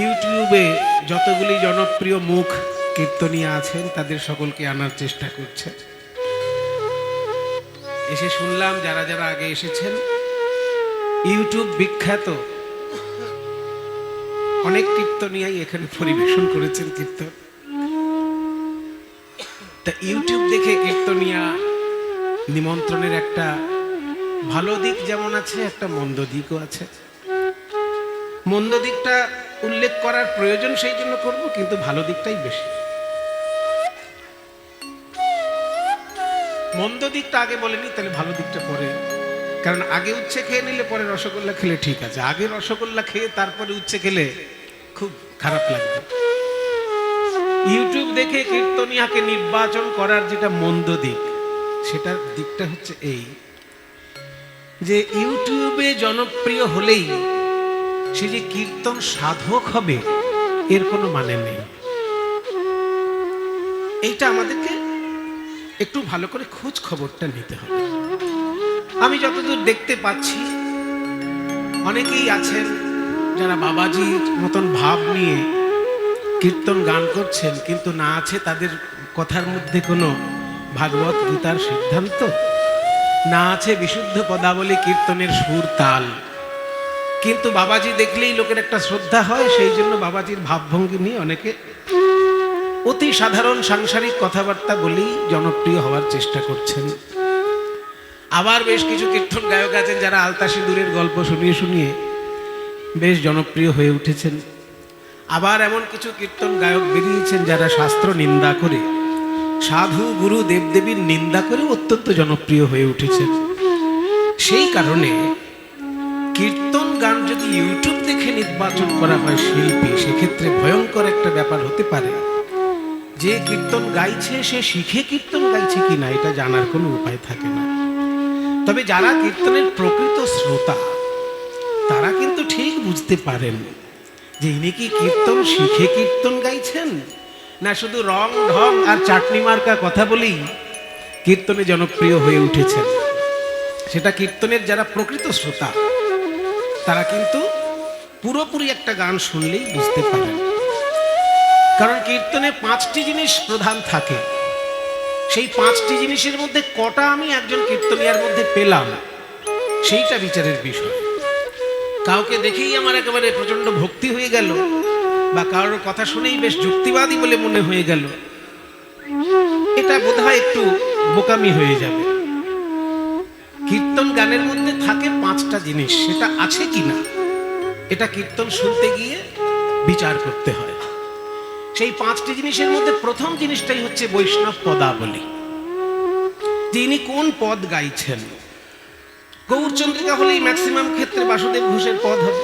ইউটিউবে যতগুলি জনপ্রিয় মুখ কীর্তনীয়া আছেন তাদের সকলকে আনার চেষ্টা করছে। এসে শুনলাম যারা যারা আগে এসেছেন ইউটিউব বিখ্যাত অনেক কীর্তনীয়াই এখানে পরিবেশন করেছেন কীর্তন। তা ইউটিউব দেখে কীর্তনীয়া নিমন্ত্রণের একটা ভালো দিক যেমন আছে, একটা মন্দ দিকও আছে। মন্দ দিকটা উল্লেখ করার প্রয়োজন সেই জন্য করব, কিন্তু ভালো দিকটাই বেশি। মন্দ দিকটা আগে বলেনি, তাহলে ভালো দিকটা পরে। কারণ আগে উচ্ছে খেয়ে নিলে পরে রসগোল্লা খেলে ঠিক আছে, আগে রসগোল্লা খেয়ে তারপরে উচ্ছে খেলে খুব খারাপ লাগবে। ইউটিউব দেখে কীর্তনিয়াকে নির্বাচন করার যেটা মন্দ দিক, সেটার দিকটা হচ্ছে এই যে ইউটিউবে জনপ্রিয় হলেই সে যে কীর্তন সাধক হবে এর কোনো মানে নেই। এইটা আমাদেরকে একটু ভালো করে খোঁজ খবরটা নিতে হবে। আমি যতদূর দেখতে পাচ্ছি অনেকেই আছেন যারা বাবাজির মতন ভাব নিয়ে কীর্তন গান করছেন, কিন্তু না আছে তাদের কথার মধ্যে কোনো ভাগবত গীতার সিদ্ধান্ত, না আছে বিশুদ্ধ পদাবলী কীর্তনের সুর তাল। কিন্তু বাবাজি দেখলেই লোকের একটা শ্রদ্ধা হয়, সেই জন্য বাবাজির ভাবভঙ্গি নিয়ে অনেকে অতি সাধারণ সাংসারিক কথাবার্তা বলেই জনপ্রিয় হওয়ার চেষ্টা করছেন। আবার বেশ কিছু কীর্তন গায়ক আছেন যারা আলতা সিঁদুরের গল্প শুনিয়ে শুনিয়ে বেশ জনপ্রিয় হয়ে উঠেছেন। আবার এমন কিছু কীর্তন গায়ক বেরিয়েছেন যারা শাস্ত্র নিন্দা করে, সাধু গুরু দেবদেবীর নিন্দা করে অত্যন্ত জনপ্রিয় হয়ে উঠেছেন। সেই কারণে কীর্তন গান যদি ইউটিউব দেখে নির্বাচন করা হয় শিল্পী, সেক্ষেত্রে ভয়ঙ্কর একটা ব্যাপার হতে পারে। যে কীর্তন গাইছে সে শিখে কীর্তন গাইছে কিনা এটা জানার কোনো উপায় থাকে না। তবে যারা কীর্তনের প্রকৃত শ্রোতা তারা কিন্তু ঠিক বুঝতে পারেন যে ইনি কি কীর্তন শিখে কীর্তন গাইছেন, না শুধু রং ঢং আর চাটনি মার্কা কথা বলেই কীর্তনে জনপ্রিয় হয়ে উঠেছেন। সেটা কীর্তনের যারা প্রকৃত শ্রোতা তারা কিন্তু পুরোপুরি একটা গান শুনলেই বুঝতে পারেন। কারণ কীর্তনে 5টি জিনিস প্রধান থাকে। সেই 5টি জিনিসের মধ্যে কটা আমি একজন কীর্তনিয়ার মধ্যে পেলাম সেইটা বিচারের বিষয়। কাউকে দেখেই আমার একেবারে প্রচন্ড ভক্তি হয়ে গেল, বা কারোর কথা শুনেই বেশ যুক্তিবাদী বলে মনে হয়ে গেল, এটা বোধহয় একটু বোকামি হয়ে যাবে। কীর্তন গানের মধ্যে থাকে 5টা জিনিস, সেটা আছে কিনা এটা কীর্তন শুনতে গিয়ে বিচার করতে হয়। সেই 5টি জিনিসের মধ্যে প্রথম জিনিসটাই হচ্ছে বৈষ্ণব পদাবলী। তিনি কোন পদ গাইছেন। গৌরচন্দ্রিকা হলেই ম্যাক্সিমাম ক্ষেত্রে বাসুদেব ঘোষের পদ হবে।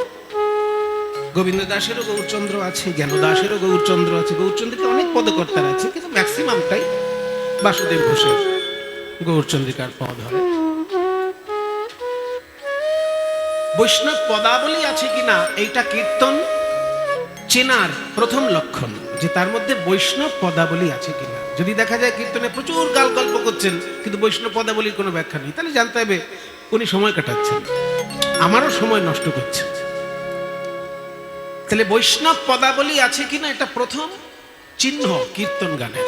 গোবিন্দ দাসেরও গৌরচন্দ্র আছে, জ্ঞানদাসেরও গৌরচন্দ্র আছে, গৌরচন্দ্রিকা অনেক পদকর্তার আছে, কিন্তু ম্যাক্সিমামটাই বাসুদেব ঘোষের গৌরচন্দ্রিকার পদ হবে। বৈষ্ণব পদাবলী আছে কিনা এইটা কীর্তন চেনার প্রথম লক্ষণ, যে তার মধ্যে বৈষ্ণব পদাবলী আছে কিনা। যদি দেখা যায় কীর্তনে প্রচুর গাল গল্প করছেন কিন্তু বৈষ্ণব পদাবলীর কোনো ব্যাখ্যা নেই, তাহলে জানতে হবে উনি সময় কাটাচ্ছেন, আমারও সময় নষ্ট করছে। তাহলে বৈষ্ণব পদাবলী আছে কিনা এটা প্রথম চিহ্ন কীর্তন গানের।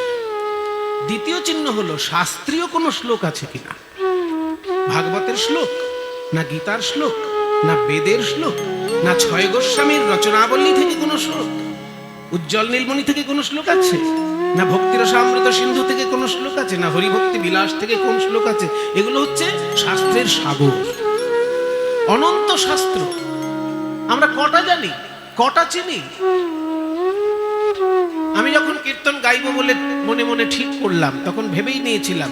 দ্বিতীয় চিহ্ন হলো শাস্ত্রীয় কোনো শ্লোক আছে কিনা। ভাগবতের শ্লোক, না গীতার শ্লোক, না বেদের শ্লোক, না 6 গোস্বামীর রচনাবলী থেকে কোনো শ্লোক, উজ্জ্বল নীলমণি থেকে কোনো শ্লোক আছে, না ভক্তিরসামৃত সিন্ধু থেকে কোনো শ্লোক আছে, না হরিভক্তি বিলাস থেকে কোন শ্লোক আছে। এগুলো হচ্ছে শাস্ত্রের সাগর, অনন্ত শাস্ত্র। আমরা কটা জানি, কটা চিনি। আমি যখন কীর্তন গাইব বলে মনে মনে ঠিক করলাম, তখন ভেবেই নিয়েছিলাম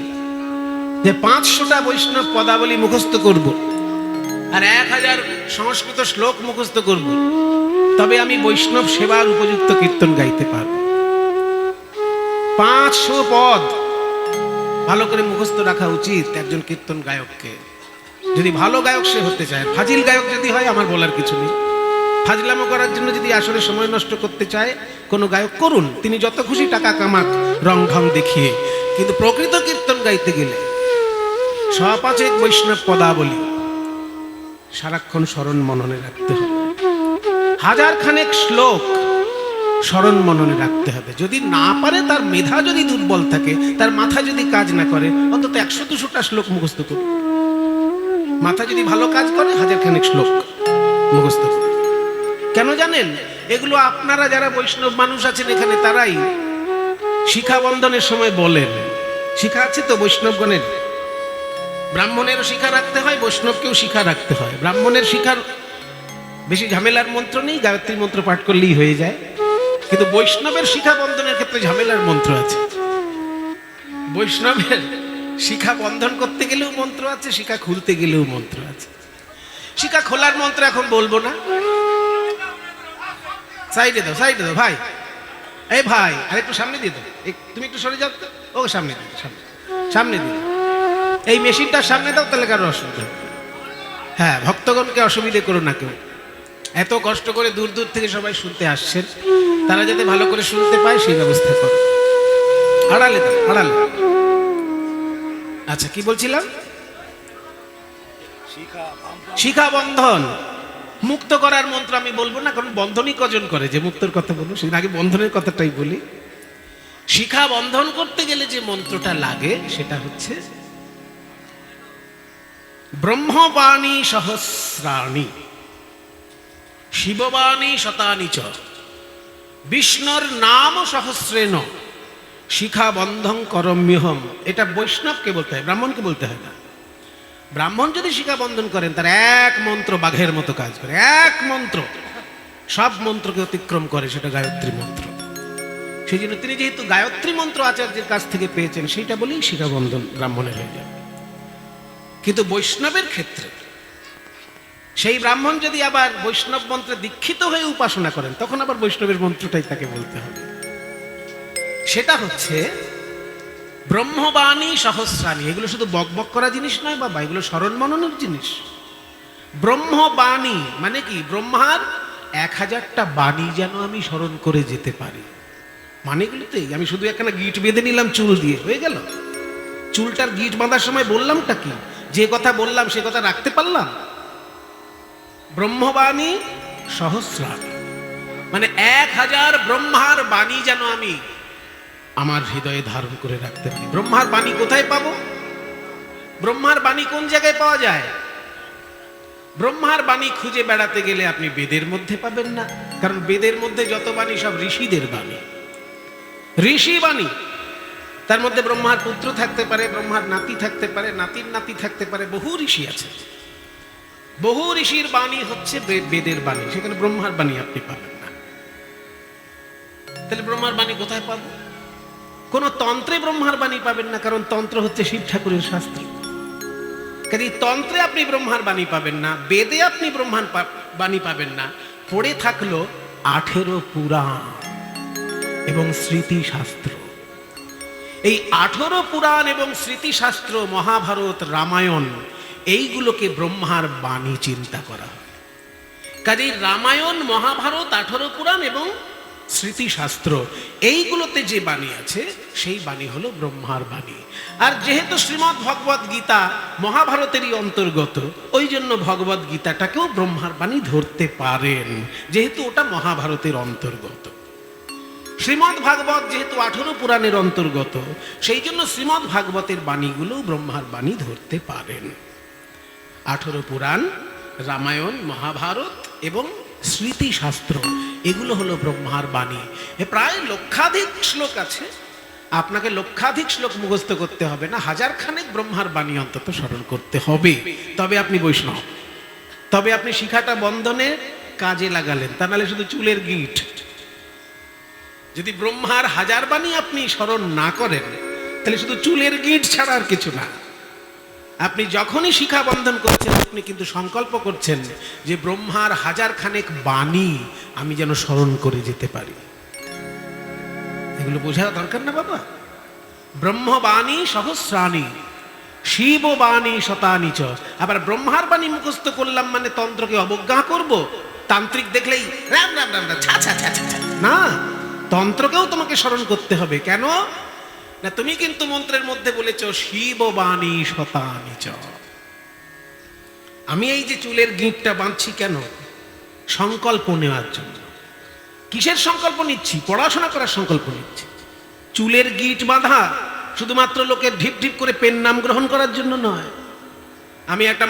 যে 500টা বৈষ্ণব পদাবলী মুখস্থ করব আর 1000 সংস্কৃত শ্লোক মুখস্থ করব, তবে আমি বৈষ্ণব সেবার উপযুক্ত কীর্তন গাইতে পারব। 500 পদ ভালো করে মুখস্থ রাখা উচিত একজন কীর্তন গায়ককে, যদি ভালো গায়ক সে হতে চায়। ফাজিল গায়ক যদি হয় আমার বলার কিছু নেই। ফাজলামো করার জন্য যদি আসলে সময় নষ্ট করতে চায় কোনো গায়ক, করুন, তিনি যত খুশি টাকা কামাক রং ঢং দেখিয়ে, কিন্তু প্রকৃত কীর্তন গাইতে গেলে 5 বৈষ্ণব পদাবলী সারাক্ষণ স্মরণ মননে রাখতে হবে। হাজার খানেক শ্লোক স্মরণ মননে রাখতে হবে। যদি না পারে, তার মেধা যদি দুর্বল থাকে, তার মাথা যদি কাজ না করে, অন্তত 100-200টা শ্লোক মুখস্থ করুন। মাথা যদি ভালো কাজ করে, হাজার খানেক শ্লোক মুখস্থ করুন। কেন জানেন? এগুলো আপনারা যারা বৈষ্ণব মানুষ আছেন এখানে, তারাই শিখা বন্ধনের সময় বলেন। শিখা আছে তো বৈষ্ণবগণের, ব্রাহ্মণেরও শিখা রাখতে হয়, বৈষ্ণবকেও শিখা রাখতে হয়। ব্রাহ্মণের শিখার বেশি ঝামেলার মন্ত্র নেই, গায়ত্রী মন্ত্র পাঠ করলেই হয়ে যায়। কিন্তু বৈষ্ণবের শিখা বন্ধনের ক্ষেত্রে ঝামেলার মন্ত্র আছে। বৈষ্ণবের শিখা বন্ধন করতে গেলেও মন্ত্র আছে, শিখা খুলতে গেলেও মন্ত্র আছে। শিখা খোলার মন্ত্র এখন বলবো না। সাইডে দাও, সাইডে দাও ভাই। এই ভাই, আর একটু সামনে দিয়ে দাও। তুমি একটু সরে যাও তো। ও সামনে দিও, সামনে দিও। এই মেশিনটা সামনে দাও, তাহলে কারো অসুবিধা। হ্যাঁ, ভক্তগণকে অসুবিধে করো না কেউ। এত কষ্ট করে দূর দূর থেকে সবাই শুনতে আসছেন, তারা যাতে ভালো করে শুনতে পায় সেই ব্যবস্থা করো। আড়ালে দাও, আড়ালে। আচ্ছা, কি বলছিলাম? শিখা বন্ধন মুক্ত করার মন্ত্র আমি বলবো না, কারণ বন্ধনই কজন করে যে মুক্তর কথা বলবো। সেদিন আগে বন্ধনের কথাটাই বলি। শিখা বন্ধন করতে গেলে যে মন্ত্রটা লাগে সেটা হচ্ছে ব্রহ্মবাণী সহস্রাণী শিববাণী শতানি চ বিষ্ণুর নাম সহস্রেণ শিখা বন্ধন করম্যহম। এটা বৈষ্ণবকে বলতে হয়, ব্রাহ্মণকে বলতে হয় না। ব্রাহ্মণ যদি শিখা বন্ধন করেন, তার এক মন্ত্র বাঘের মতো কাজ করে। এক মন্ত্র সব মন্ত্রকে অতিক্রম করে, সেটা গায়ত্রী মন্ত্র। সেই জন্য তিনি যেহেতু গায়ত্রী মন্ত্র আচার্যের কাছ থেকে পেয়েছেন, সেইটা বলেই শিখা বন্ধন ব্রাহ্মণের হয়ে যাবে। কিন্তু বৈষ্ণবের ক্ষেত্রে সেই ব্রাহ্মণ যদি আবার বৈষ্ণব মন্ত্রে দীক্ষিত হয়ে উপাসনা করেন, তখন আবার বৈষ্ণবের মন্ত্রটাই তাকে বলতে হবে। সেটা হচ্ছে ব্রহ্মবাণী সহস্রাণী। এগুলো শুধু বকবক করা জিনিস নয় বাবা, এগুলো স্মরণ মননের জিনিস। ব্রহ্মবাণী মানে কি? ব্রহ্মার 1000টা বাণী যেন আমি স্মরণ করে যেতে পারি। মানেগুলোতেই আমি শুধু একখানা গিট বেঁধে নিলাম চুল দিয়ে, হয়ে গেল? চুলটার গিট বাঁধার সময় বললামটা কি? যে কথা বললাম সে কথা রাখতে পারলাম? ব্রহ্মবাণী সহস্রাণী মানে 1000 ব্রহ্মার বাণী যেন আমি আমার হৃদয়ে ধারণ করে রাখতে পারি। ব্রহ্মার বাণী কোথায় পাবো? ব্রহ্মার বাণী কোন জায়গায় পাওয়া যায়? ব্রহ্মার বাণী খুঁজে বেড়াতে গেলে আপনি বেদের মধ্যে পাবেন না, কারণ বেদের মধ্যে যত বাণী সব ঋষিদের বাণী, ঋষি বাণী। তার মধ্যে ব্রহ্মার পুত্র থাকতে পারে, ব্রহ্মার নাতি থাকতে পারে, নাতির নাতি থাকতে পারে, বহু ঋষি আছে। বহু ঋষির বাণী হচ্ছে বেদের বাণী, সেখানে ব্রহ্মার বাণী আপনি পাবেন না। তাহলে ব্রহ্মার বাণী কোথায় পাবো? কোন তন্ত্রে ব্রহ্মার বাণী পাবেন না, কারণ তন্ত্র হচ্ছে শিব ঠাকুরের শাস্ত্র। কাজে তন্ত্রে আপনি ব্রহ্মার বাণী পাবেন না, বেদে আপনি ব্রহ্মার বাণী পাবেন না। পড়ে থাকলো 18 পুরাণ এবং স্মৃতিশাস্ত্র। এই 18 পুরাণ এবং স্মৃতিশাস্ত্র, মহাভারত, রামায়ণ, এইগুলোকে ব্রহ্মার বাণী চিন্তা করা হয়। কাজেই রামায়ণ, মহাভারত, 18 পুরাণ এবং স্মৃতিশাস্ত্র, এইগুলোতে যে বাণী আছে সেই বাণী হলো ব্রহ্মার বাণী। আর যেহেতু শ্রীমদ্ ভগবদ গীতা মহাভারতেরই অন্তর্গত, ওই জন্য ভগবদ গীতাটাকেও ব্রহ্মার বাণী ধরতে পারেন, যেহেতু ওটা মহাভারতের অন্তর্গত। শ্রীমদ্ ভাগবত যেহেতু 18 পুরাণের অন্তর্গত, সেই জন্য শ্রীমদ্ ভাগবতের বাণীগুলো ব্রহ্মার বাণী ধরতে পারেন। 18 পুরাণ, রামায়ণ, মহাভারত এবং স্মৃতিশাস্ত্র, এগুলো হলো ব্রহ্মার বাণী। প্রায় লক্ষাধিক শ্লোক আছে। আপনাকে লক্ষাধিক শ্লোক মুখস্থ করতে হবে না, 1000 খানেক ব্রহ্মার বাণী অন্তত স্মরণ করতে হবে। তবে আপনি বৈষ্ণব, তবে আপনি শিখাটা বন্ধনে কাজে লাগালেন, তা নাহলে শুধু চুলের গিট। যদি ব্রহ্মার 1000 বাণী আপনি স্মরণ না করেন, তাহলে শুধু চুলের গিট ছাড়া আর কিছু না। আপনি যখনই শিখা বন্ধন করছেন, আপনি কিন্তু সংকল্প করছেন যে ব্রহ্মার 1000 খানেক বাণী আমি যেন স্মরণ করে যেতে পারি। এগুলো বোঝা দরকার না বাবা? ব্রহ্মবাণী সহস্রাণী শিববাণী শতানি চ। আবার ব্রহ্মার বাণী মুখস্থ করলাম মানে তন্ত্রকে অবজ্ঞা করব? তান্ত্রিক দেখলেই রাম রাম রাম রাম ছা ছা ছা ছা, না, তন্ত্রকেও তোমাকে স্মরণ করতে হবে। কেন না? তুমি কিন্তু মন্ত্রের মধ্যে বলেছ শিববাণী শতানি চ। আমি এই যে চুলের গিঁটটা বাঁধছি কেন? সংকল্প নেওয়ার জন্য। কিসের সংকল্প নিচ্ছি? পড়াশোনা করার সংকল্প নিচ্ছি। চুলের গিট বাঁধা শুধুমাত্র লোকের ঢিপ ঢিপ করে পেন নাম গ্রহণ করার জন্য নয়। আমি একটা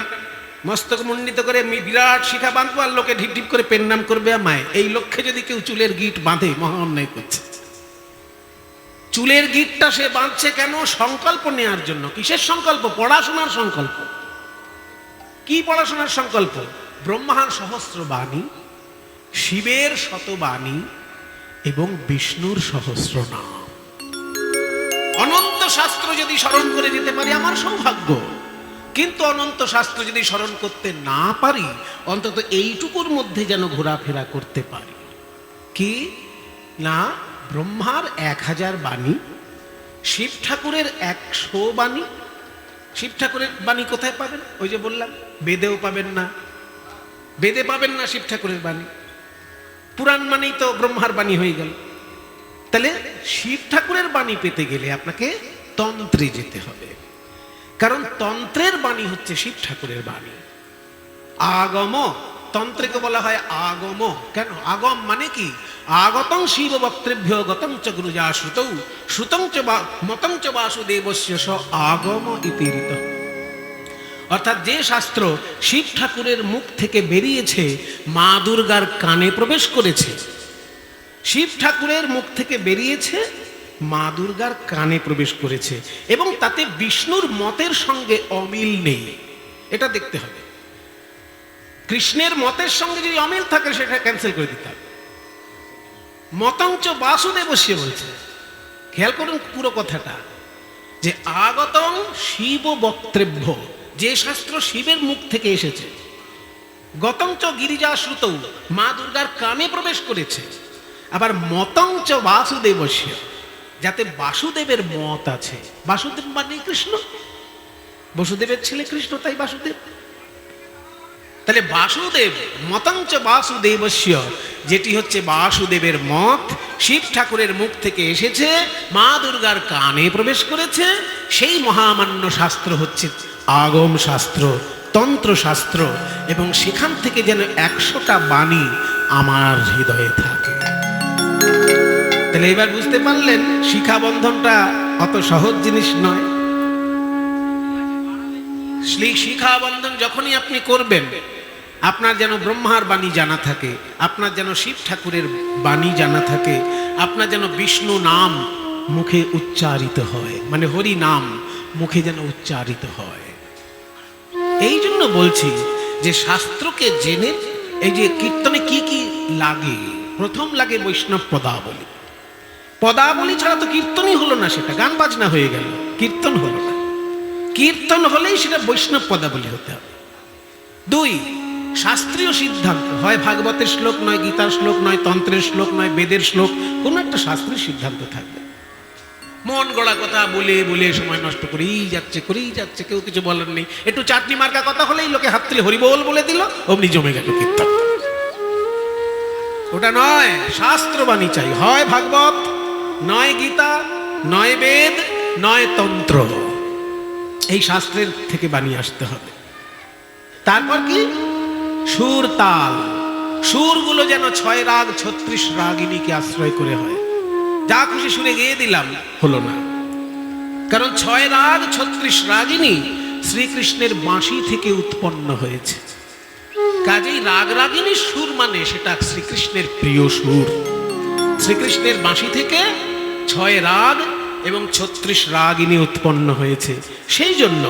মস্তক মণ্ডিত করে বিরাট শিখা বাঁধবো আর লোকে ঢিপ ঢিপ করে পেন নাম করবে আমায়, এই লক্ষ্যে যদি কেউ চুলের গিট বাঁধে মহা অন্যায় করছে। চুলের গিটটা সে বাঁধছে কেন? সংকল্প নেওয়ার জন্য। কিসের সংকল্প? পড়াশোনার সংকল্প। কি পড়াশোনার সংকল্প? ব্রহ্মার সহস্র বাণী, শিবের শতবাণী এবং বিষ্ণুর সহস্র নাম। অনন্ত শাস্ত্র যদি স্মরণ করে যেতে পারি আমার সৌভাগ্য, কিন্তু অনন্ত শাস্ত্র যদি স্মরণ করতে না পারি অন্তত এইটুকুর মধ্যে যেন ঘোরাফেরা করতে পারি। কি না? ব্রহ্মার 1000 বাণী, শিব ঠাকুরের 100 বাণী। শিব ঠাকুরের বাণী কোথায় পাবেন? ওই যে বললাম, বেদেও পাবেন না, বেদে পাবেন না শিব ঠাকুরের বাণী। পুরাণ মানেই তো ব্রহ্মার বাণী হয়ে গেল। তাহলে শিব ঠাকুরের বাণী পেতে গেলে আপনাকে তন্ত্রে যেতে হবে, কারণ তন্ত্রের বাণী হচ্ছে শিব ঠাকুরের বাণী। আগম, তন্ত্রকে বলা হয় আগম। কেন? আগম মানে কি? আগতং শিব বক্তৃভ্য গতং চ গুরুজা শ্রুতৌ শ্রুতং চ মতং চ বাসুদেবস্য স আগম ইতি ঋতঃ। অর্থাৎ যে শাস্ত্র শিব ঠাকুরের মুখ থেকে বেরিয়েছে, মা দুর্গার কানে প্রবেশ করেছে। শিব ঠাকুরের মুখ থেকে বেরিয়েছে, মা দুর্গার কানে প্রবেশ করেছে, এবং তাতে বিষ্ণুর মতের সঙ্গে অমিল নেই, এটা দেখতে হবে। কৃষ্ণের মতের সঙ্গে যদি অমিল থাকে সেটা ক্যান্সেল করে দিতে হবে। মতঞ্চ বাসুদেবস্য বলছে, খেয়াল করুন পুরো কথাটা, যে আগতং শিব বক্তৃভ্য, যে শাস্ত্র শিবের মুখ থেকে এসেছে, গতঞ্চ গিরিজা শ্রুতৌ, মা দুর্গার কানে প্রবেশ করেছে, আবার মতঞ্চ বাসুদেবস্য, যাতে বাসুদেবের মত আছে। বাসুদেব মানে কৃষ্ণ, বসুদেবের ছেলে কৃষ্ণ, তাই বাসুদেব। তাহলে বাসুদেব, মতঞ্চ বাসুদেবস্য, যেটি হচ্ছে বাসুদেবের মত, শিব ঠাকুরের মুখ থেকে এসেছে, মা দুর্গার কানে প্রবেশ করেছে, সেই মহামান্য শাস্ত্র হচ্ছে আগম শাস্ত্র, তন্ত্র শাস্ত্র, এবং সেখান থেকে যেন 100টা বাণী আমার হৃদয়ে থাকে। তাহলে এবার বুঝতে পারলেন শিখা বন্ধনটা অত সহজ জিনিস নয়। শিখা বন্ধন যখনই আপনি করবেন, আপনার যেন ব্রহ্মার বাণী জানা থাকে, আপনার যেন শিব ঠাকুরের বাণী জানা থাকে, আপনার যেন বিষ্ণু নাম মুখে উচ্চারিত হয়, মানে হরি নাম মুখে যেন উচ্চারিত হয়। এই জন্য বলছি যে শাস্ত্রকে জেনে, এই যে কীর্তনে কি কি লাগে, প্রথম লাগে বৈষ্ণব পদাবলী। পদাবলী ছাড়া তো কীর্তনই হলো না, সেটা গান বাজনা হয়ে গেল, কীর্তন হলো না। কীর্তন হলেই সেটা বৈষ্ণব পদাবলী হতে হবে। 2, শাস্ত্রীয় সিদ্ধান্ত, হয় ভাগবতের শ্লোক নয়, গীতার শ্লোক নয়, তন্ত্রের শ্লোক নয়, বেদের শ্লোক, কোনো একটা শাস্ত্রীয় সিদ্ধান্ত থাকবে। মন গড়া কথা বলে বলে সময় নষ্ট করেই যাচ্ছে, কেউ কিছু বলার নেই। একটু চাটনি মার্কা কথা হলেই লোকে হাত তুলে হরিবোল বলে দিল, অমনি জমে গেল কীর্তন। ওটা নয়, শাস্ত্রবাণী চাই, হয় ভাগবত, নয় গীতা, নয় বেদ, নয় তন্ত্র, এই শাস্ত্রের থেকে বানিয়ে আসতে হবে। তারপর কি? সুর তাল, সুরগুলো যেন 6 রাগ 36 রাগিনীকে আশ্রয় করে হয়। যা খুশি সুরে গেয়ে দিলাম, হলো না, কারণ 6 রাগ 36 রাগিনী শ্রীকৃষ্ণের বাঁশি থেকে উৎপন্ন হয়েছে। কাজেই রাগ রাগিনীর সুর মানে সেটা শ্রীকৃষ্ণের প্রিয় সুর। শ্রীকৃষ্ণের বাঁশি থেকে 6 রাগ এবং 36 রাগিনী উৎপন্ন হয়েছে, সেই জন্য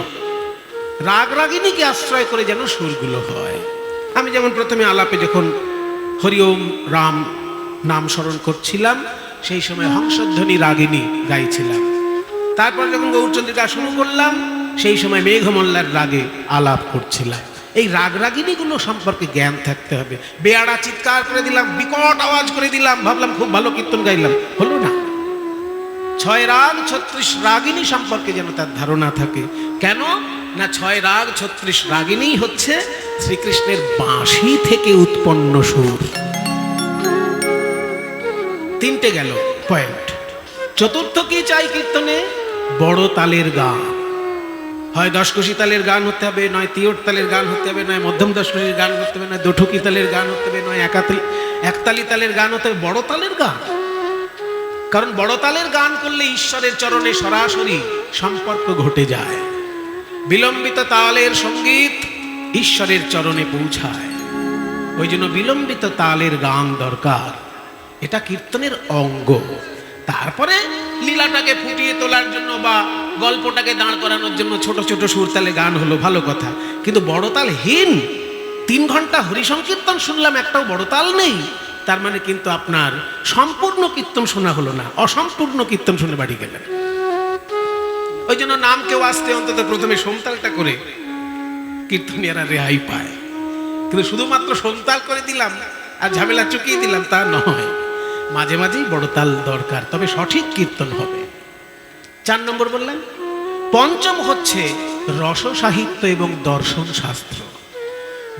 রাগ রাগিনীকে আশ্রয় করে যেন সুরগুলো হয়। আমি যেমন প্রথমে আলাপে যখন হরি ওম রাম নাম স্মরণ করছিলাম, সেই সময় হংসধ্বনি রাগিনী গাইছিলাম। তারপর যখন গৌরচন্দ্রিকা শুরু করলাম, সেই সময় মেঘমল্লার রাগে আলাপ করছিলাম। এই রাগ রাগিনীগুলো সম্পর্কে জ্ঞান থাকতে হবে। বেয়াড়া চিৎকার করে দিলাম, বিকট আওয়াজ করে দিলাম, ভাবলাম খুব ভালো কীর্তন গাইলাম, হলো না। 6 রাগ 36 রাগিনী সম্পর্কে যেন তার ধারণা থাকে। কেন না? 6 রাগ 36 রাগিনী হচ্ছে শ্রীকৃষ্ণের বাঁশি থেকে উৎপন্ন সুর। 3টে গেল পয়েন্ট। 4র্থ কি চাই কীর্তনে? বড় তালের গান। হয় দশকোষী তালের গান হতে হবে, নয় তিয়ট তালের গান হতে হবে, নয় মধ্যম দশকোষীর গান হতে হবে, নয় দুঠুকি তালের গান হতে হবে, নয় একতালি তালের গান হতে হবে, বড় তালের গান। কারণ বড় তালের গান করলে ঈশ্বরের চরণে সরাসরি সম্পর্ক ঘটে যায়। বিলম্বিত তালের সঙ্গীত ঈশ্বরের চরণে পৌঁছায়। ওই জন্য বিলম্বিত তালের গান দরকার, এটা কীর্তনের অঙ্গ। তারপরে লীলাটাকে ফুটিয়ে তোলার জন্য বা গল্পটাকে দাঁড় করানোর জন্য ছোট ছোট সুরতালে গান হলো, ভালো কথা। কিন্তু বড়তালহীন 3 ঘন্টা হরিসংকীর্তন শুনলাম, একটাও বড়তাল নেই, তার মানে কিন্তু আপনার সম্পূর্ণ কীর্তন শোনা হলো না, অসম্পূর্ণ কীর্তন শুনে বাড়ি গেলেন। ওই জন্য নাম কেউ আসতে অন্তত প্রথমে সোমতালটা করে কীর্তনিয়ারা রেহাই পায়। কিন্তু শুধুমাত্র সোমতাল করে দিলাম আর ঝামেলা চুকিয়ে দিলাম তা নয়, মাঝে মাঝেই বড়তাল দরকার, তবে সঠিক কীর্তন হবে। 4 নম্বর বললেন। 5ম হচ্ছে রস সাহিত্য এবং দর্শন শাস্ত্র।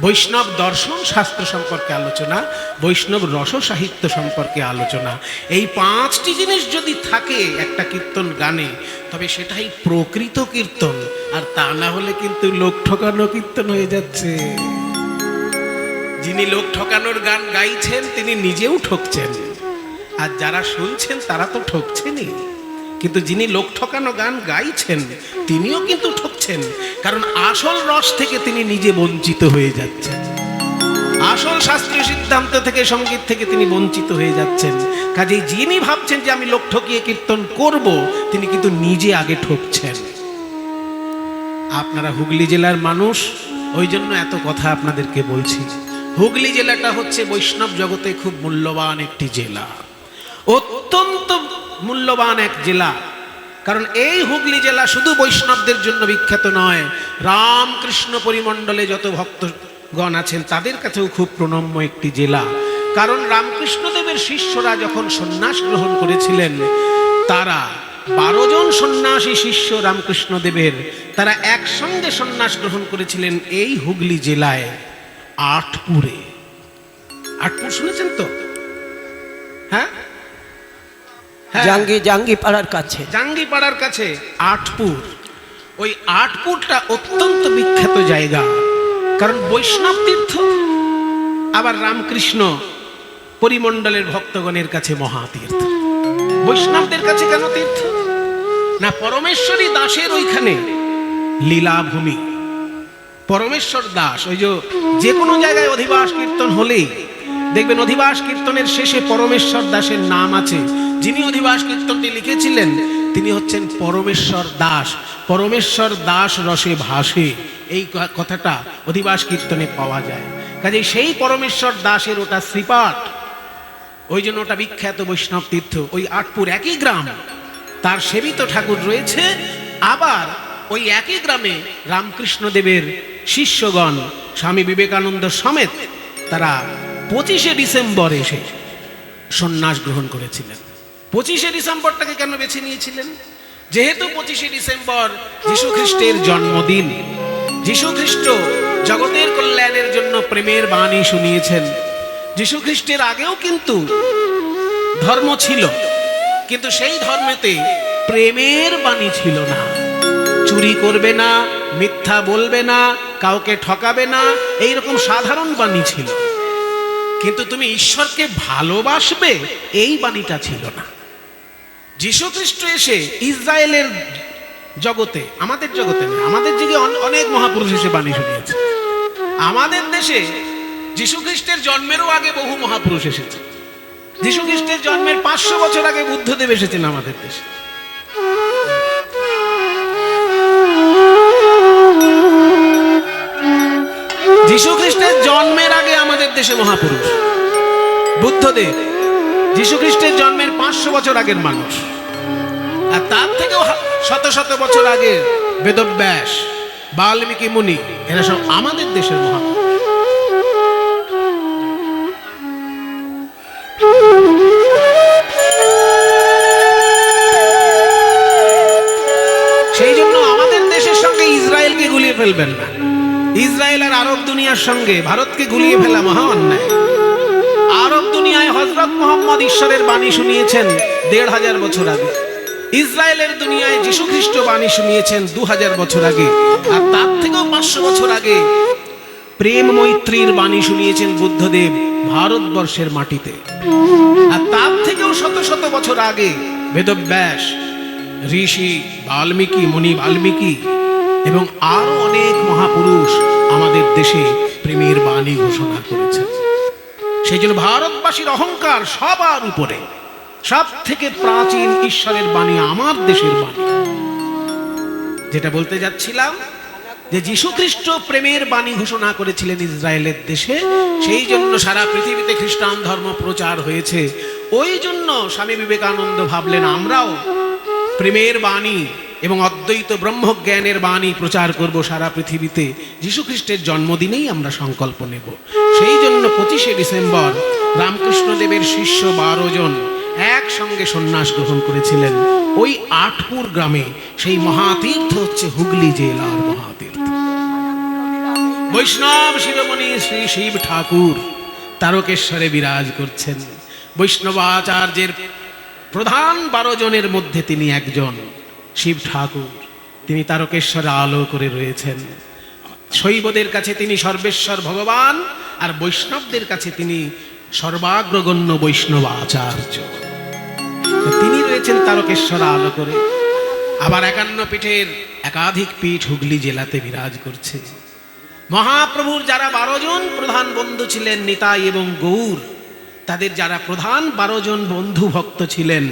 বৈষ্ণব দর্শন শাস্ত্র সম্পর্কে আলোচনা, বৈষ্ণব রস সাহিত্য সম্পর্কে আলোচনা। এই 5টি জিনিস যদি থাকে একটা কীর্তন গানে, তবে সেটাই প্রকৃত কীর্তন। আর তা না হলে কিন্তু লোক ঠকানো কীর্তন হয়ে যাচ্ছে। যিনি লোক ঠকানোর গান গাইছেন তিনি নিজেও ঠকছেন, আর যারা শুনছেন তারা তো ঠকছেনই। কিন্তু যিনি লোক ঠকানো গান গাইছেন তিনিও কিন্তু ঠকছেন, কারণ আসল রস থেকে তিনি নিজে বঞ্চিত হয়ে যাচ্ছেন। আসল শাস্ত্রীয় সিদ্ধান্ত থেকে, সঙ্গীত থেকে তিনি বঞ্চিত হয়ে যাচ্ছেন। কাজেই যিনি ভাবছেন যে আমি লোক ঠকিয়ে কীর্তন করব, তিনি কিন্তু নিজে আগে ঠকছেন। আপনারা হুগলি জেলার মানুষ, ওই জন্য এত কথা আপনাদেরকে বলছি। হুগলি জেলাটা হচ্ছে বৈষ্ণব জগতে খুব মূল্যবান একটি জেলা, অত্যন্ত মূল্যবান এক জেলা। কারণ এই হুগলি জেলা শুধু বৈষ্ণবদের জন্য বিখ্যাত নয়, রামকৃষ্ণ পরিমণ্ডলে যত ভক্তগণ আছেন তাদের কাছেও খুব প্রণম্য একটি জেলা। কারণ রামকৃষ্ণদেবের শিষ্যরা যখন সন্ন্যাস গ্রহণ করেছিলেন, তারা 12 জন সন্ন্যাসী শিষ্য রামকৃষ্ণদেবের, তারা একসঙ্গে সন্ন্যাস গ্রহণ করেছিলেন এই হুগলি জেলায় আটপুরে। আটপুর শুনেছেন তো? হ্যাঁ, জাঙ্গিপাড়ার কাছে, জাঙ্গিপাড়ার কাছে আটপুর। ওই আটপুরটা অত্যন্ত বিখ্যাত জায়গা, কারণ বৈষ্ণব তীর্থ, আবার রামকৃষ্ণ পরিমণ্ডলের ভক্তগণের কাছে মহাতীর্থ। বৈষ্ণবদের কাছে কেন তীর্থ? না, পরমেশ্বরী দাসের ওইখানে লীলাভূমি। পরমেশ্বর দাস ওই যে কোনো জায়গায় অধিবাস কীর্তন হলেই দেখবেন অধিবাস কীর্তনের শেষে পরমেশ্বর দাসের নাম আছে। যিনি অধিবাস কীর্তনটি লিখেছিলেন তিনি হচ্ছেন পরমেশ্বর দাস। পরমেশ্বর দাস রসে ভাসে, এই কথাটা অধিবাস কীর্তনে পাওয়া যায়। কাজেই সেই পরমেশ্বর দাসের ওটা শ্রীপাঠ, ওই জন্য ওটা বিখ্যাত বৈষ্ণব তীর্থ। ওই আটপুর একই গ্রাম, তার সেবিত ঠাকুর রয়েছে। আবার ওই একই গ্রামে রামকৃষ্ণদেবের শিষ্যগণ স্বামী বিবেকানন্দ সমেত তারা 25শে ডিসেম্বর এসে সন্ন্যাস গ্রহণ করেছিলেন। 25শে ডিসেম্বরটাকে কেন বেছে নিয়েছিলেন? যেহেতু 25শে ডিসেম্বর যীশু খ্রিস্টের জন্মদিন। যীশু খ্রিস্ট জগতের কল্যাণের জন্য প্রেমের বাণী শুনিয়েছেন। যীশু খ্রিস্টের আগেও কিন্তু ধর্ম ছিল, কিন্তু সেই ধর্মেতে প্রেমের বাণী ছিল না। চুরি করবে না, মিথ্যা বলবে না, কাউকে ঠকাবে না, এইরকম সাধারণ বাণী ছিল। কিন্তু তুমি ঈশ্বরকে ভালোবাসবে, এই বাণীটা ছিল না। যীশু খ্রিস্ট এসে ইসরায়েলের জগতে, আমাদের জগতে না, আমাদের যুগে অনেক মহাপুরুষ এসে বাণী শুনিয়েছে। আমাদের দেশে যীশু খ্রিস্টের জন্মেরও আগে বহু মহাপুরুষ এসেছে। যীশু খ্রিস্টের জন্মের 500 বছর আগে বুদ্ধদেব এসেছেন আমাদের দেশে। যীশু খ্রিস্টের জন্মের আগে আমাদের দেশে মহাপুরুষ বুদ্ধদেব। যীশু খ্রিস্টের জন্মের 500 বছর আগের মানুষ। আর তার থেকেও শত শত বছর আগে বেদব্যাস, বাল্মীকি মুনি, এরা সব আমাদের দেশের মহাপুরুষ। সেই জন্য আমাদের দেশের সঙ্গে ইসরায়েলকে গুলিয়ে ফেলবেন না। ইসরায়েল আর আরব দুনিয়ার সঙ্গে ভারতকে গুলিয়ে ফেলা মহা অন্যায়। আরব দুনিয়ায় হযরত মুহাম্মদ ঈশ্বরের বাণী শুনিয়েছেন 1500 বছর আগে। ইসরায়েলের দুনিয়ায় যীশু খ্রিস্ট বাণী শুনিয়েছেন 2000 বছর আগে, আর তার থেকেও 500 বছর আগে প্রেম মৈত্রীর বাণী শুনিয়েছেন বুদ্ধদেব ভারতবর্ষের মাটিতে। আর তার থেকেও শত শত বছর আগে বেদব্যাস, ঋষি বাল্মীকি, মুনি বাল্মীকি এবং আরো অনেক মহাপুরুষ আমাদের দেশে প্রেমের বাণী ঘোষণা করেছেন। সেই জন্য ভারতবাসীর অহংকার সবার উপরে, সব থেকে প্রাচীন ঈশ্বরের বাণী আমার দেশের বাণী। যেটা বলতে যাচ্ছিলাম, যে যীশু খ্রিস্ট প্রেমের বাণী ঘোষণা করেছিলেন ইসরায়েলের দেশে, সেই জন্য সারা পৃথিবীতে খ্রিস্টান ধর্ম প্রচার হয়েছে। ওই জন্য স্বামী বিবেকানন্দ ভাবলেন আমরাও প্রেমের বাণী এবং অদ্বৈত ব্রহ্মজ্ঞানের বাণী প্রচার করব সারা পৃথিবীতে। যীশু খ্রিস্টের জন্মদিনেই আমরা সংকল্প নেব। সেই জন্য 25শে ডিসেম্বর রামকৃষ্ণদেবের শিষ্য 12 জন একসঙ্গে সন্ন্যাস গ্রহণ করেছিলেন ওই আটপুর গ্রামে। সেই মহাতীর্থ হচ্ছে হুগলি জেলার মহাতীর্থ। বৈষ্ণব শিরোমণি শ্রী শিব ঠাকুর তারকেশ্বরে বিরাজ করছেন। বৈষ্ণবাচার্যের প্রধান 12 জনের মধ্যে তিনি একজন, শিব ঠাকুর। তিনি তারকেশ্বরে আলো করে রয়েছেন। শৈবদের কাছে তিনি সর্বেশ্বর ভগবান, আর বৈষ্ণবদের কাছে তিনি সর্বাগ্রগণ্য বৈষ্ণব আচার্য। তিনি রয়েছেন তারকেশ্বর আলো করে। আবার 51 পীঠের একাধিক পীঠ হুগলি জেলাতে বিরাজ করছে। মহাপ্রভুর যারা 12 জন প্রধান বন্ধু ছিলেন, নিতাই এবং গৌর, তাদের যারা প্রধান 12 জন বন্ধু ভক্ত ছিলেন,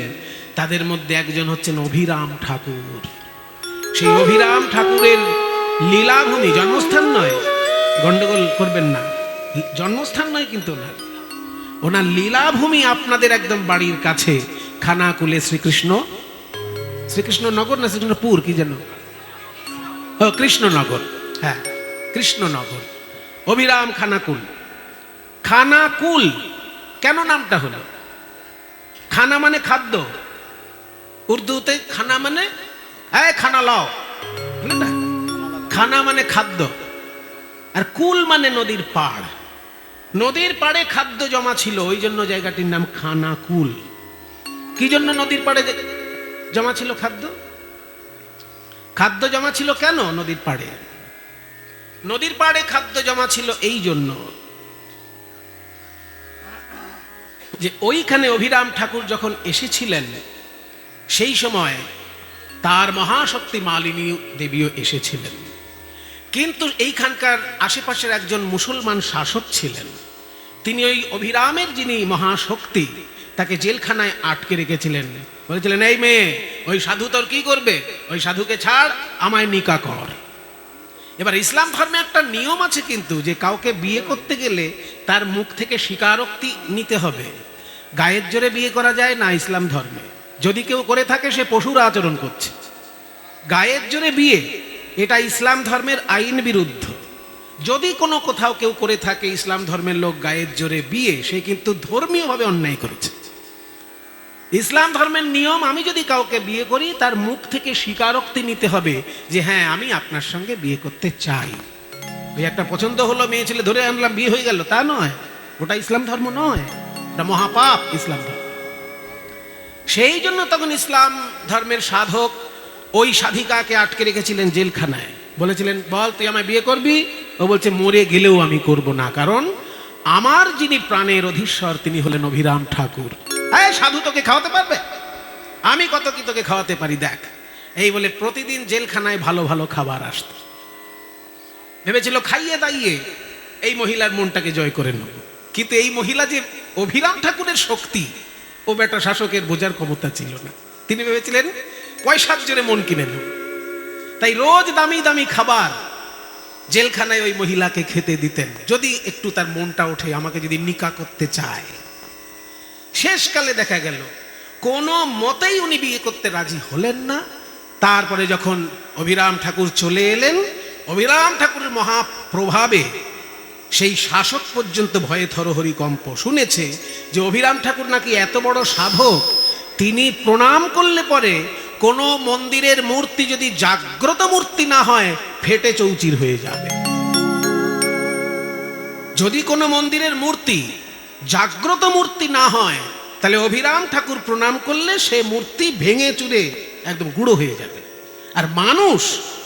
তাদের মধ্যে একজন হচ্ছেন অভিরাম ঠাকুর। সেই অভিরাম ঠাকুরের লীলাভূমি, জন্মস্থান নয়, গন্ডগোল করবেন না, জন্মস্থান নয় কিন্তু ওনার লীলাভূমি আপনাদের একদম বাড়ির কাছে, খানাকুলে শ্রীকৃষ্ণনগর না শ্রীকৃষ্ণপুর কি যেন, ও কৃষ্ণনগর, হ্যাঁ কৃষ্ণনগর, অভিরাম খানাকুল। খানাকুল কেন নামটা হলো? খানা মানে খাদ্য, উর্দুতে খানা মানে খানা লাও, বুঝলেন না? খানা মানে খাদ্য, আর কুল মানে নদীর পাড়। নদীর পাড়ে খাদ্য জমা ছিল, ওই জন্য জায়গাটির নাম খানাকুল। কি জন্য নদীর পাড়ে জমা ছিল খাদ্য? খাদ্য জমা ছিল কেন নদীর পাড়ে? নদীর পাড়ে খাদ্য জমা ছিল এই জন্য যে ওইখানে অভিরাম ঠাকুর যখন এসেছিলেন, সেই সময় তার মহাশক্তি মালিনী দেবীও এসেছিলেন। কিন্তু এইখানকার আশেপাশের একজন মুসলমান শাসক ছিলেন, তিনি ওই অভিরামের যিনি মহাশক্তি, তাকে জেলখানায় আটকে রেখেছিলেন। বলেছিলেন, এই মেয়ে, ওই সাধু তোর কি করবে? ওই সাধুকে ছাড়, আমায় নিকা কর। এবার ইসলাম ধর্মে একটা নিয়ম আছে কিন্তু, যে কাউকে বিয়ে করতে গেলে তার মুখ থেকে স্বীকারোক্তি নিতে হবে। গায়ের জোরে বিয়ে করা যায় না ইসলাম ধর্মে। যদি কেউ করে থাকে সে পশুর আচরণ করছে। গায়ের জোরে বিয়ে, এটা ইসলাম ধর্মের আইন বিরুদ্ধ। যদি কোনো কোথাও কেউ করে থাকে ইসলাম ধর্মের লোক গায়ের জোরে বিয়ে, সে কিন্তু ধর্মীয়ভাবে অন্যায় করেছে। ইসলাম ধর্মের নিয়ম, আমি যদি কাউকে বিয়ে করি তার মুখ থেকে স্বীকারোক্তি নিতে হবে যে হ্যাঁ আমি আপনার সঙ্গে বিয়ে করতে চাই। ওই একটা পছন্দ হলো, মেয়ে ছেলে ধরে আনলাম, বিয়ে হয়ে গেল, তা নয়। ওটা ইসলাম ধর্ম নয়, ওটা মহাপাপ ইসলাম ধর্ম। সেই জন্য তখন ইসলাম ধর্মের সাধক ওই সাধিকাকে আটকে রেখেছিলেন জেলখানায়। বলেছিলেন, বল তুই আমায় বিয়ে করবি? ও বলছে, মরে গেলেও আমি করব না, কারণ আমার যিনি প্রাণের অধীশ্বর তিনি হলেন অভিরাম ঠাকুর। হ্যাঁ, সাধু তোকে খাওয়াতে পারবে? আমি কত কি তোকে খাওয়াতে পারি দেখ। এই বলে প্রতিদিন জেলখানায় ভালো ভালো খাবার আসত। ভেবেছিল খাইয়ে দাইয়ে এই মহিলার মনটাকে জয় করে নেব। কিন্তু এই মহিলা যে অভিরাম ঠাকুরের শক্তি, ও বেটা শাসকের বোঝার ক্ষমতা ছিল না। তিনি ভেবেছিলেন পয়সার জোরে মন কিনে নেব। তাই রোজ দামি দামি খাবার জেলখানায় ওই মহিলাকে খেতে দিতেন, যদি একটু তার মনটা ওঠে, আমাকে যদি নিকা করতে চায়। শেষকালে দেখা গেল কোনো মতেই উনি বিয়ে করতে রাজি হলেন না। তারপরে যখন অভিরাম ঠাকুর চলে এলেন, অভিরাম ঠাকুরের মহাপ্রভাবে সেই শাসক পর্যন্ত ভয়ে থরহরি কম্প শুনেছে যে অভিরাম ঠাকুর নাকি এত বড় সাধক, তিনি প্রণাম করলে পরে কোনো মন্দিরের মূর্তি যদি জাগ্রত মূর্তি না হয় ফেটে চৌচির হয়ে যাবে। যদি কোনো মন্দিরের মূর্তি জাগ্রত মূর্তি না হয়, তাহলে অভিরাম ঠাকুর প্রণাম করলে সে মূর্তি ভেঙে চুরে একদম গুঁড়ো হয়ে যাবে। আর মানুষ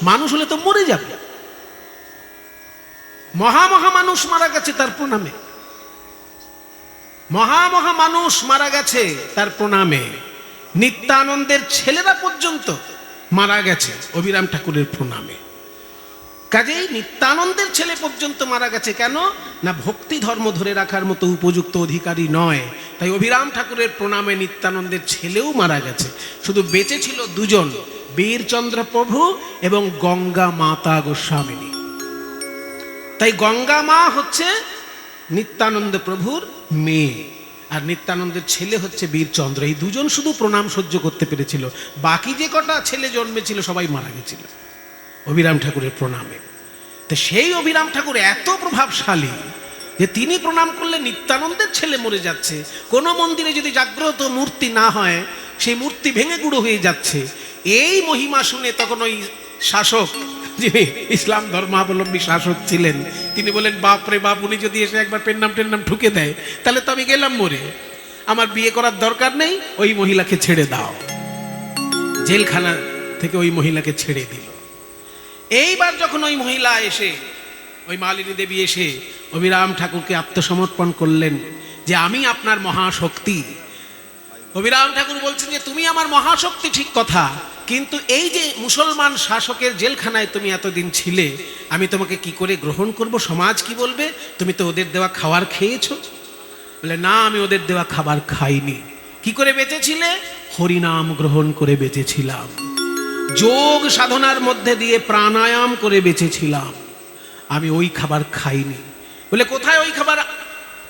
মানুষ হলে তো মরে যাবে। মহা মহা মানুষ মারা গেছে তার প্রণামে, মহা মহা মানুষ মারা গেছে তার প্রণামে। নিত্যানন্দের ছেলেরা পর্যন্ত মারা গেছে অভিরাম ঠাকুরের প্রণামে। কাজেই নিত্যানন্দের ছেলে পর্যন্ত মারা গেছে কেন না, ভক্তি ধর্ম ধরে রাখার মতো উপযুক্ত অধিকারী নয়। তাই অভিরাম ঠাকুরের প্রণামে নিত্যানন্দের ছেলেও মারা গেছে। শুধু বেঁচে ছিল দুজন, বীরচন্দ্র প্রভু এবং গঙ্গা মাতা গোস্বামিনী। তাই গঙ্গা মা হচ্ছে নিত্যানন্দ প্রভুর মেয়ে, আর নিত্যানন্দের ছেলে হচ্ছে বীরচন্দ্র। এই দুজন শুধু প্রণাম সহ্য করতে পেরেছিল, বাকি যে কটা ছেলে জন্মেছিল সবাই মারা গেছিল অভিরাম ঠাকুরের প্রণামে। তো সেই অভিরাম ঠাকুর এত প্রভাবশালী যে তিনি প্রণাম করলে নিত্যানন্দের ছেলে মরে যাচ্ছে। কোনো মন্দিরে যদি জাগ্রত মূর্তি না হয়, সেই মূর্তি ভেঙে গুঁড়ো হয়ে যাচ্ছে। এই মহিমা শুনে তখন ওই শাসক, যিনি ইসলাম ধর্মাবলম্বী শাসক ছিলেন, তিনি বলেন, বাপ রে বাপ, উনি যদি এসে একবার পেন্নাম টেন্নাম ঠুকে দেয় তাহলে তো আমি গেলাম মরে, আমার বিয়ে করার দরকার নেই, ওই মহিলাকে ছেড়ে দাও। জেলখানা থেকে ওই মহিলাকে ছেড়ে দিল। এইবার যখন ওই মহিলা এসে, ওই মালিনী দেবী এসে অভিরাম ঠাকুরকে আত্মসমর্পণ করলেন যে আমি আপনার মহাশক্তি। অভিরাম ঠাকুর বলছেন যে তুমি আমার মহাশক্তি ঠিক কথা, কিন্তু এই যে মুসলমান শাসকের জেলখানায় তুমি এতদিন ছিলে, আমি তোমাকে কি করে গ্রহণ করব, সমাজ কি বলবে, তুমি তো ওদের দেওয়া খাবার খেয়েছো। বলে না, আমি ওদের দেওয়া খাবার খাইনি। কি করে বেঁচেছিলে? হরিনাম গ্রহণ করে বেঁচেছিলাম, যোগ সাধনার মধ্যে দিয়ে প্রাণায়াম করে বেঁচেছিলাম, আমি ওই খাবার খাইনি। বলে কোথায় ওই খাবার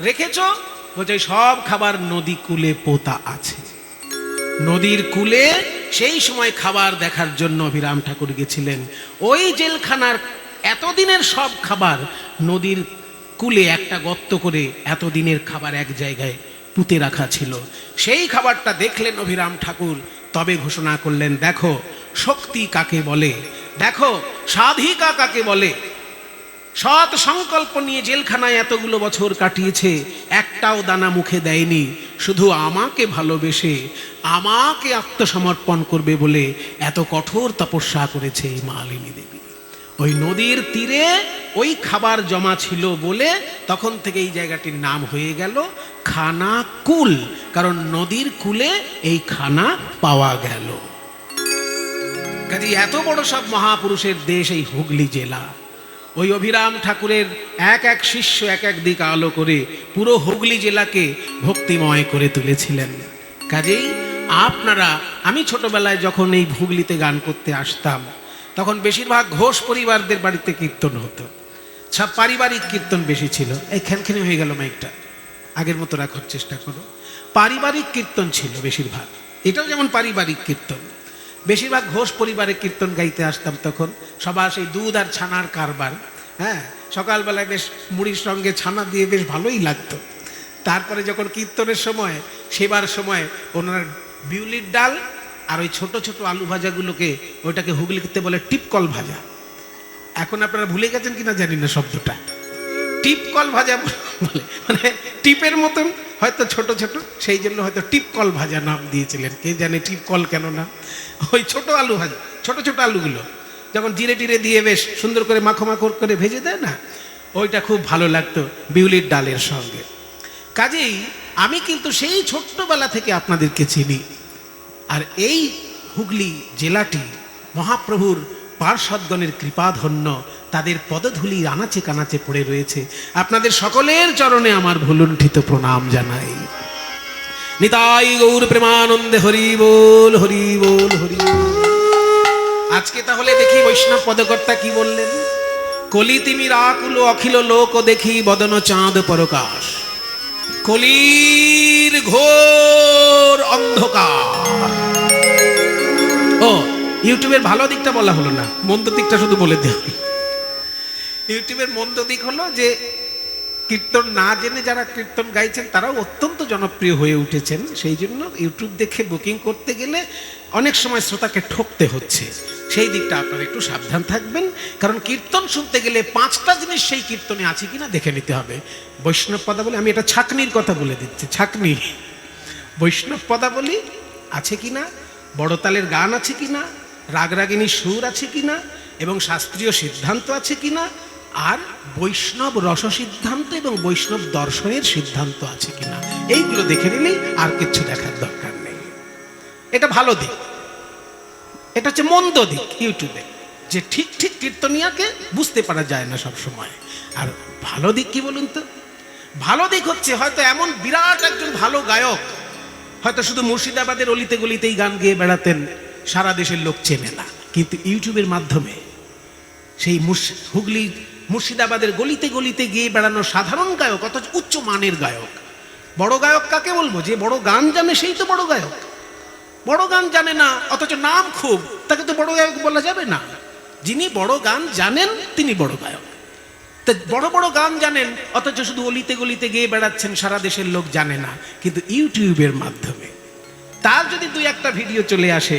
রেখেছো? বলছে সব খাবার নদী কূলে পোতা আছে। নদীর কূলে সেই সময় খাবার দেখার জন্য অভিরাম ঠাকুর গেছিলেন। ওই জেলখানার এতদিনের সব খাবার নদীর কূলে একটা গর্ত করে এতদিনের খাবার এক জায়গায় পুঁতে রাখা ছিল। সেই খাবারটা দেখলেন অভিরাম ঠাকুর, তবে ঘোষণা করলেন, দেখো শক্তি কাকে বলে, দেখো সাধিকা কাকে বলে। সৎ সংকল্প নিয়ে জেলখানায় এতগুলো বছর কাটিয়েছে, একটাও দানা মুখে দেয়নি, শুধু আমাকে ভালোবেসে আমাকে আত্মসমর্পণ করবে বলে এত কঠোর তপস্যা করেছে এই মালিনী দেবী। ওই নদীর তীরে ওই খাবার জমা ছিল বলে তখন থেকে এই জায়গাটির নাম হয়ে গেল খানাকুল, কারণ নদীর কূলে এই খানা পাওয়া গেল। কাজে এত বড় সব মহাপুরুষের দেশ এই হুগলি জেলা। ওই অভিরাম ঠাকুরের এক এক শিষ্য এক এক দিক আলো করে পুরো হুগলি জেলাকে ভক্তিময় করে তুলেছিলেন। কাজেই আপনারা, আমি ছোটবেলায় যখন এই হুগলিতে গান করতে আসতাম, তখন বেশিরভাগ ঘোষ পরিবারদের বাড়িতে কীর্তন হতো, সব পারিবারিক কীর্তন বেশি ছিল। এই খ্যানখ্যানে হয়ে গেল মাইকটা, আগের মতো রাখার চেষ্টা করো। পারিবারিক কীর্তন ছিল বেশিরভাগ, এটাও যেমন পারিবারিক কীর্তন। বেশিরভাগ ঘোষ পরিবারে কীর্তন গাইতে আসতাম তখন, সবার সেই দুধ আর ছানার কারবার। হ্যাঁ, সকালবেলায় বেশ মুড়ির সঙ্গে ছানা দিয়ে বেশ ভালোই লাগতো। তারপরে যখন কীর্তনের সময়, সেবার সময় ওনার বিউলির ডাল আর ওই ছোট ছোট আলু ভাজাগুলোকে, ওইটাকে হুগলিতে বলে টিপকল ভাজা। এখন আপনারা ভুলে গেছেন কিনা জানি না শব্দটা, টিপকল ভাজা বলে, মানে টিপের মতন হয়তো ছোট ছোট, সেই জন্য হয়তো টিপকল ভাজা নাম দিয়েছিলেন, কে জানে টিপকল কেন না। ওই ছোট আলু ভাজা, ছোট ছোট আলুগুলো যখন জিরে টিরে দিয়ে বেশ সুন্দর করে মাখো মাখো করে ভেজে দেয় না, ওইটা খুব ভালো লাগতো বিউলির ডালের সঙ্গে। কাজেই আমি কিন্তু সেই ছোট্টবেলা থেকে আপনাদেরকে চিনি। আর এই হুগলি জেলাটি মহাপ্রভুর পার্ষদগণের কৃপাধন্য, তাদের পদধূলি আনাচে কানাচে পড়ে রয়েছে। আপনাদের সকলের চরণে আমার ভুলুণ্ঠিত প্রণাম জানাই। নিতাই গৌর প্রেমানন্দে, হরি বল হরি বল হরি বল। আজকে তাহলে দেখি বৈষ্ণব পদকর্তা কি বললেন। কলি তিমির আকুল অখিল লোক দেখি বদন চাঁদ পরকাশ, কলির ঘোর অন্ধকার। ও, ইউটিউবের ভালো দিকটা বলা হলো না, মন্দ দিকটা শুধু বলে দেওয়া। ইউটিউবের মন্দ দিক হলো যে কীর্তন না জেনে যারা কীর্তন গাইছেন তারাও অত্যন্ত জনপ্রিয় হয়ে উঠেছেন। সেই জন্য ইউটিউব দেখে বুকিং করতে গেলে অনেক সময় শ্রোতাকে ঠকতে হচ্ছে। সেই দিকটা আপনারা একটু সাবধান থাকবেন, কারণ কীর্তন শুনতে গেলে 5টা জিনিস সেই কীর্তনে আছে কিনা দেখে নিতে হবে। বৈষ্ণব পদাবলী, আমি এটা ছাকনির কথা বলে দিচ্ছি, ছাকনি বৈষ্ণব পদাবলী আছে কিনা, বড় তালের গান আছে কিনা, রাগরাগিনী সুর আছে কিনা, এবং শাস্ত্রীয় সিদ্ধান্ত আছে কিনা, আর বৈষ্ণব রস সিদ্ধান্ত এবং বৈষ্ণব দর্শনের সিদ্ধান্ত আছে কিনা, এইগুলো দেখে নিলেই আর কিছু দেখার দরকার নেই। এটা ভালো দিক। এটা হচ্ছে মন্দ দিক ইউটিউবে, যে ঠিক ঠিক কীর্তনিয়াকে বুঝতে পারা যায় না সব সময়। আর ভালো দিক কি বলুন তো? ভালো দিক হচ্ছে হয়তো এমন বিরাট একজন ভালো গায়ক, হয়তো শুধু মুর্শিদাবাদের অলিতে গলিতেই গান গেয়ে বেড়াতেন, সারা দেশের লোক চেনে না, কিন্তু ইউটিউবের মাধ্যমে সেই হুগলি মুর্শিদাবাদের গলিতে গলিতে গিয়ে বেড়ানো সাধারণ গায়ক, অথচ উচ্চ মানের গায়ক। বড় গায়ক কাকে বলবো? যে বড় গান জানে সেই তো বড় গায়ক। বড় গান জানে না অথচ নাম খুব, তাকে তো বড় গায়ক বলা যাবে না। যিনি বড় গান জানেন তিনি বড় গায়ক। তা বড় বড় গান জানেন অথচ শুধু অলিতে গলিতে গিয়ে বেড়াচ্ছেন, সারা দেশের লোক জানে না, কিন্তু ইউটিউবের মাধ্যমে তার যদি দুই একটা ভিডিও চলে আসে,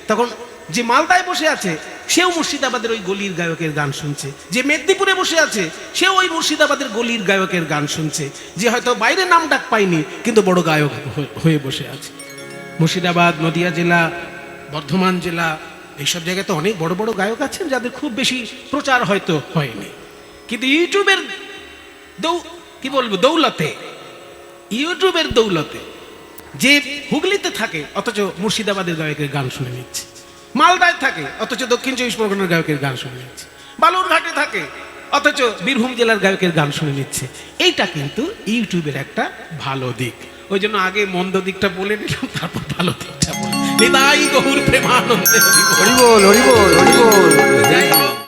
তখন যে মালদায় বসে আছে সেও মুর্শিদাবাদের ওই গলির গায়কের গান শুনছে, যে মেদিনীপুরে বসে আছে সেও ওই মুর্শিদাবাদের গলির গায়কের গান শুনছে, যে হয়তো বাইরে নাম ডাক পায়নি কিন্তু বড় গায়ক হয়ে বসে আছে। মুর্শিদাবাদ, নদিয়া জেলা, বর্ধমান জেলা, এইসব জায়গায় তো অনেক বড় বড় গায়ক আছেন যাদের খুব বেশি প্রচার হয়তো হয়নি, কিন্তু ইউটিউবের দৌলতে, ইউটিউবের দৌলতে যে হুগলিতে থাকে অথচ মুর্শিদাবাদের গায়কের গান শুনে নিচ্ছে, মালদায় থাকে অথচ দক্ষিণ চব্বিশ পরগনার গায়কের গান শুনে নিচ্ছে, বালুরঘাটে থাকে অথচ বীরভূম জেলার গায়কের গান শুনে নিচ্ছে। এইটা কিন্তু ইউটিউবের একটা ভালো দিক। ওই জন্য আগে মন্দ দিকটা বলে নিলাম, তারপর ভালো দিকটা বলে। নিতাই গৌর প্রেমানন্দে হরি বল, হরি বল, হরি বল, হরি বল।